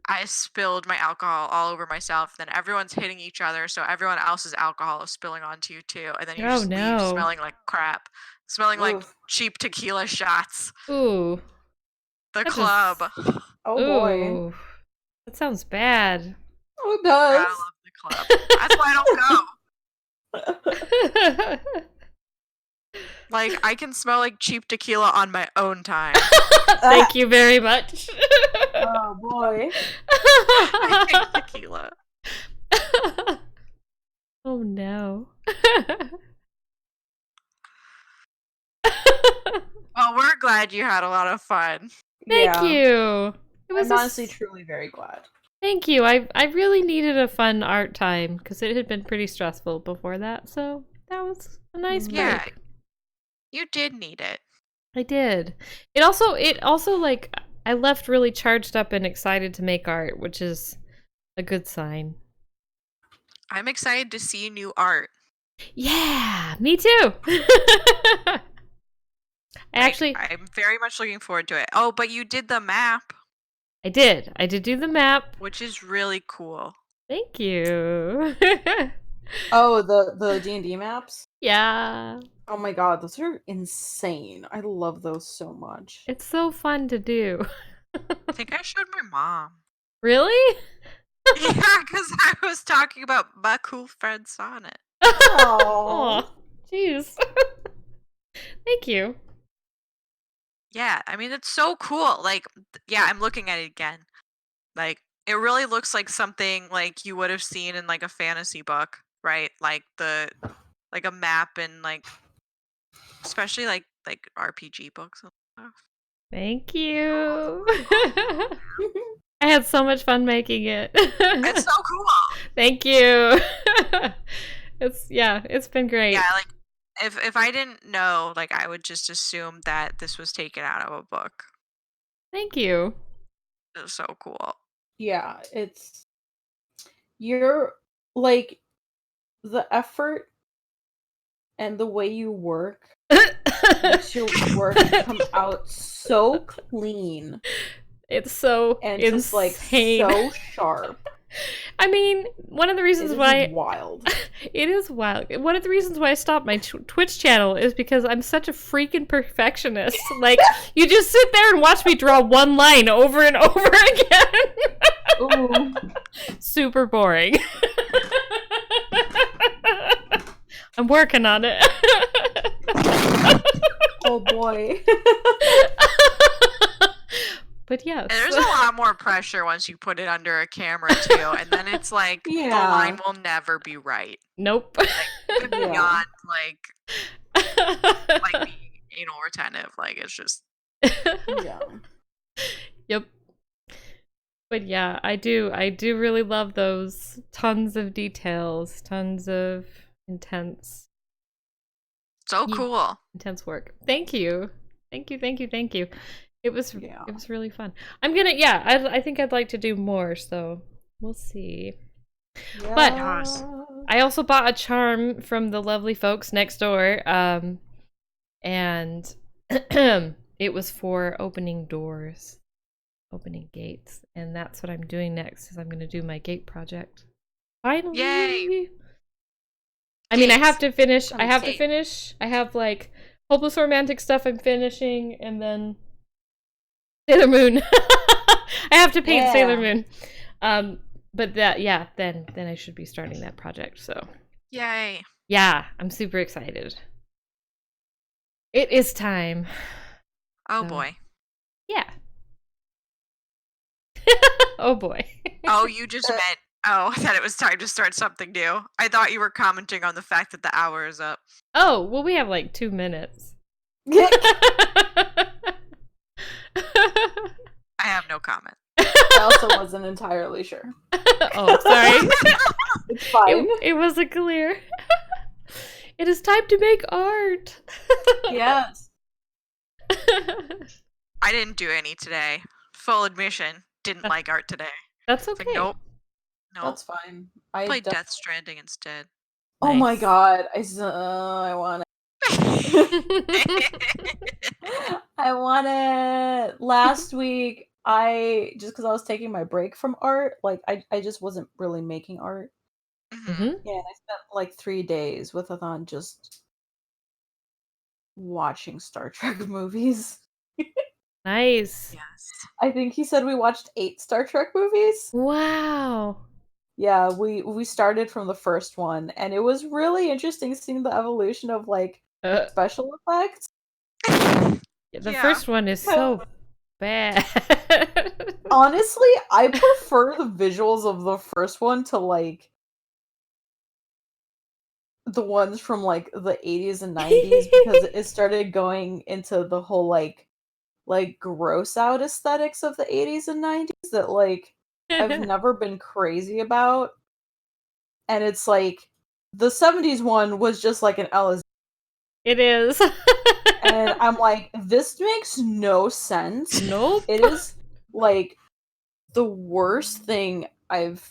I spilled my alcohol all over myself. Then everyone's hitting each other, so everyone else's alcohol is spilling onto you too. And then you just leave smelling like crap, smelling like Oof. cheap tequila shots. Ooh. The That club. Oh boy. Ooh. That sounds bad. Oh, it I does. love the club. That's why I don't go. Like I can smell like cheap tequila on my own time. Thank you very much. Oh boy. I hate tequila. Oh no. Well, we're glad you had a lot of fun. Thank Yeah. you. It was I'm honestly truly very glad. Thank you. I really needed a fun art time because it had been pretty stressful before that. So that was a nice break. Yeah, you did need it. I did. It also like I left really charged up and excited to make art, which is a good sign. I'm excited to see new art. Yeah, me too. I'm very much looking forward to it. Oh, but you did the map, I did do the map. which is really cool. Thank you. Oh, the D&D maps? Yeah. Oh my god, those are insane. I love those so much. It's so fun to do. I think I showed my mom. Really? Yeah, because I was talking about my cool friend Sonnett. Oh. Oh, jeez. Thank you. Yeah, I mean, it's so cool. Like, yeah, I'm looking at it again. Like, it really looks like something like you would have seen in like a fantasy book, right? Like like a map and like especially like RPG books and stuff. Thank you. I had so much fun making it. It's so cool. Thank you. It's been great. Yeah, like if I didn't know, like I would just assume that this was taken out of a book. Thank you. It was so cool. Yeah, you're like the effort and the way you work makes your work come out so clean. It's so and insane. just like so sharp. I mean, one of the reasons why wild. It is wild. One of the reasons why I stopped my Twitch channel is because I'm such a freaking perfectionist. Like, you just sit there and watch me draw one line over and over again. Ooh. Super boring. I'm working on it. Oh boy. But yes. And there's a lot more pressure once you put it under a camera too, and then it's like the line will never be right. Nope. Like, beyond like being anal retentive, like it's just Yeah. Yep. But yeah, I do really love those. Tons of details, tons of intense cool. Intense work. Thank you. Thank you. It was really fun. I think I'd like to do more, so we'll see. Yeah. But I also bought a charm from the lovely folks next door, and it was for opening doors, opening gates, and that's what I'm doing next. Is I'm going to do my gate project. Finally! Yay! I mean, I have to finish. I have like hopeless romantic stuff I'm finishing, and then Sailor Moon. I have to paint Sailor Moon. But then I should be starting that project, so. Yay. Yeah, I'm super excited. It is time. Oh boy. Yeah. Oh boy. Oh, you just meant that it was time to start something new. I thought you were commenting on the fact that the hour is up. Oh, well, we have like 2 minutes. I have no comment. I also wasn't entirely sure. Oh, sorry. It's fine. It wasn't clear. It is time to make art. Yes. I didn't do any today. Full admission. Didn't like art today. That's It's okay. like, nope. That's fine. I played Death Stranding instead. Oh my god. I want it. I want it. Last week, just because I was taking my break from art, like I just wasn't really making art. Mm-hmm. Yeah, and I spent like 3 days with Athan just watching Star Trek movies. Nice. Yes. I think he said we watched 8 Star Trek movies. Wow. Yeah, we started from the first one, and it was really interesting seeing the evolution of like special effects. The first one is so bad. Honestly, I prefer the visuals of the first one to like the ones from like the 80s and 90s because it started going into the whole like gross out aesthetics of the 80s and 90s that like I've never been crazy about. And it's like the 70s one was just like an LSD. It is. And I'm like, this makes no sense. Nope. It is like the worst thing I've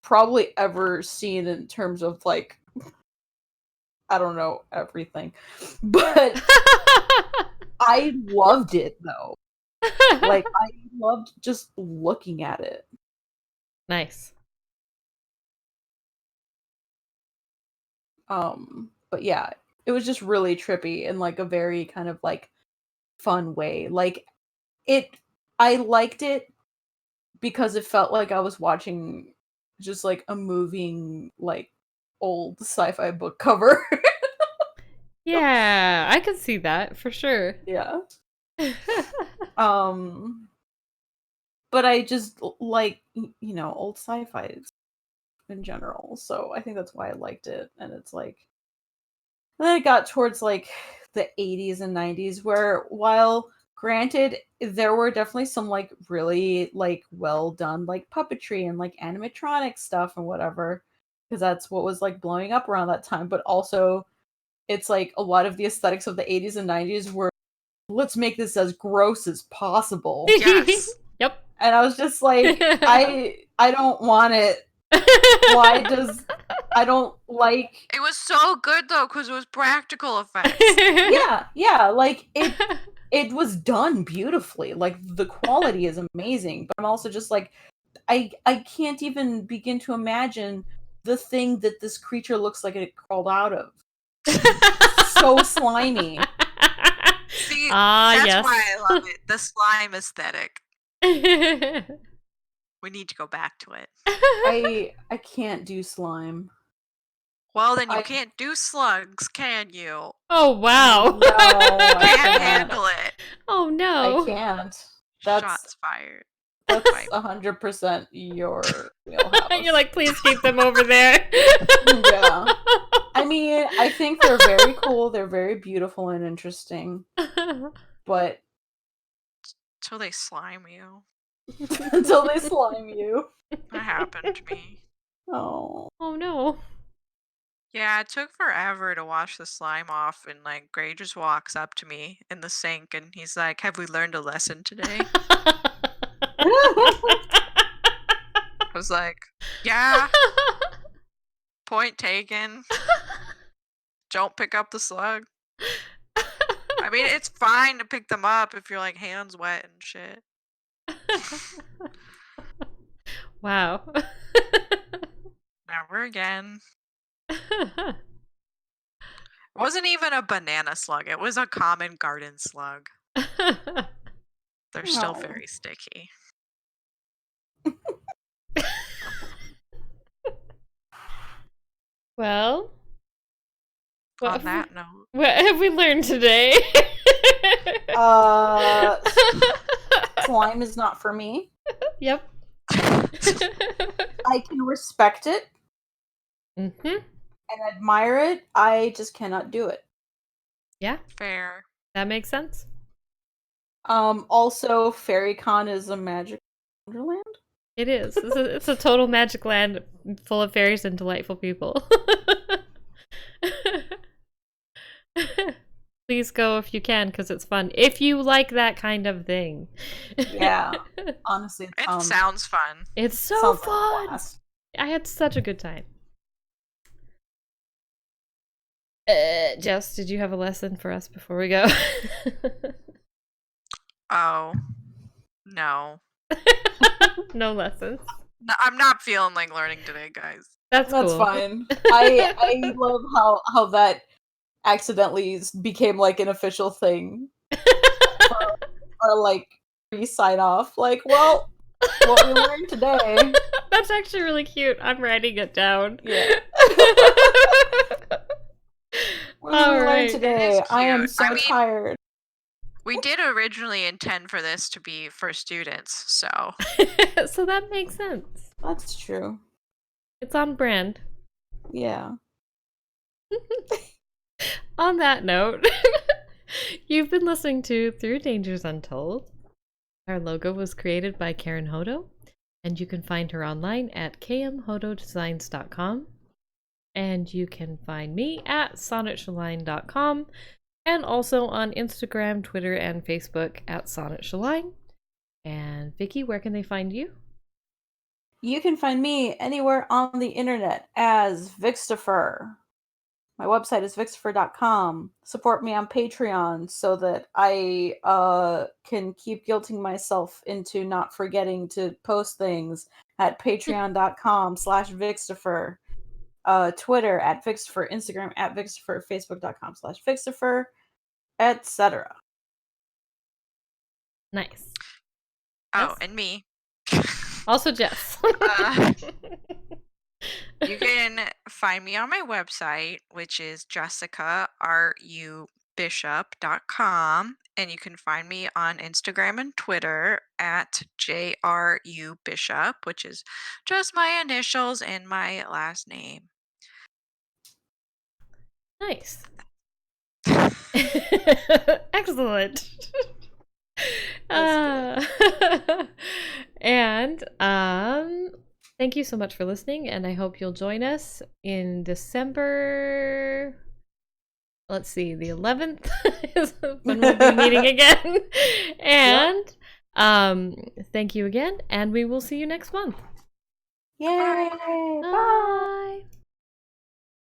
probably ever seen in terms of like, I don't know, everything. But I loved it though. Like, I loved just looking at it. Nice. But yeah, it was just really trippy in like a very kind of like fun way. Like I liked it because it felt like I was watching just like a moving like old sci-fi book cover. Yeah, I can see that for sure. Yeah. but I just like, old sci-fi in general. So I think that's why I liked it. And it's like, and then it got towards like the 80s and 90s where, while granted there were definitely some like really like well done like puppetry and like animatronic stuff and whatever, because that's what was like blowing up around that time, but also it's like a lot of the aesthetics of the 80s and 90s were, let's make this as gross as possible. Yes. Yep. And I was just like, I don't want it. Why does I don't like It was so good though, because it was practical effects. yeah, like it was done beautifully. Like the quality is amazing, but I'm also just like, I can't even begin to imagine the thing that this creature looks like it crawled out of. So slimy. See, yes. that's why I love it. The slime aesthetic. We need to go back to it. I can't do slime. Well, then you can't do slugs, can you? Oh, wow. No, I Can't can't. handle it. Oh, no. I can't. That's Shots fired. that's 100% your wheelhouse. You're like, please keep them over there. Yeah. I mean, I think they're very cool. They're very beautiful and interesting. But Until they slime you. until they slime you. That happened to me. Oh. Oh, no. Yeah, it took forever to wash the slime off, and like Gray just walks up to me in the sink and he's like, "Have we learned a lesson today?" I was like, "Yeah, point taken. Don't pick up the slug." I mean, it's fine to pick them up if you're like hands wet and shit. Wow. Never again. It wasn't even a banana slug. It was a common garden slug. They're still Oh. very sticky. Well, what On that note, what have we learned today? Slime is not for me. Yep. I can respect it Mm-hmm. and admire it. I just cannot do it. Yeah, fair. that makes sense. Also, FaerieCon is a magic wonderland. It is. It's a total magic land full of fairies and delightful people. Please go if you can, because it's fun. If you like that kind of thing. Yeah, honestly, It sounds fun. It's so sounds like a fun. blast. I had such a good time. Jess, did you have a lesson for us before we go? Oh. No. No lessons. No, I'm not feeling like learning today, guys. That's cool. Fine. I love how that accidentally became like an official thing. or like re-sign off. Like, well, what we learned today. That's actually really cute. I'm writing it down. Yeah. What we All learned right. today. I am cute. so I mean- tired. We did originally intend for this to be for students, so So that makes sense. That's true. It's on brand. Yeah. On that note, you've been listening to Through Dangers Untold. Our logo was created by Karen Hodo, and you can find her online at kmhododesigns.com. And you can find me at sonnettshelline.com, and also on Instagram, Twitter, and Facebook at Sonnett Shelline. And Vickie, where can they find you? You can find me anywhere on the internet as Vixtifer. My website is vixtifer.com. Support me on Patreon so that I can keep guilting myself into not forgetting to post things at patreon.com/Vixtifer. Twitter at Vixtifer, Instagram at Vixtifer, Facebook.com/Vixtifer, etc. Nice. oh, Yes. and me. Also Jess. You can find me on my website, which is jessicarubishop.com, And you can find me on Instagram and Twitter at JRUBishop, which is just my initials and my last name. Nice. Excellent. And thank you so much for listening, and I hope you'll join us in December. Let's see, the 11th is when we'll be meeting again. And thank you again, and we will see you next month. Yay! Bye.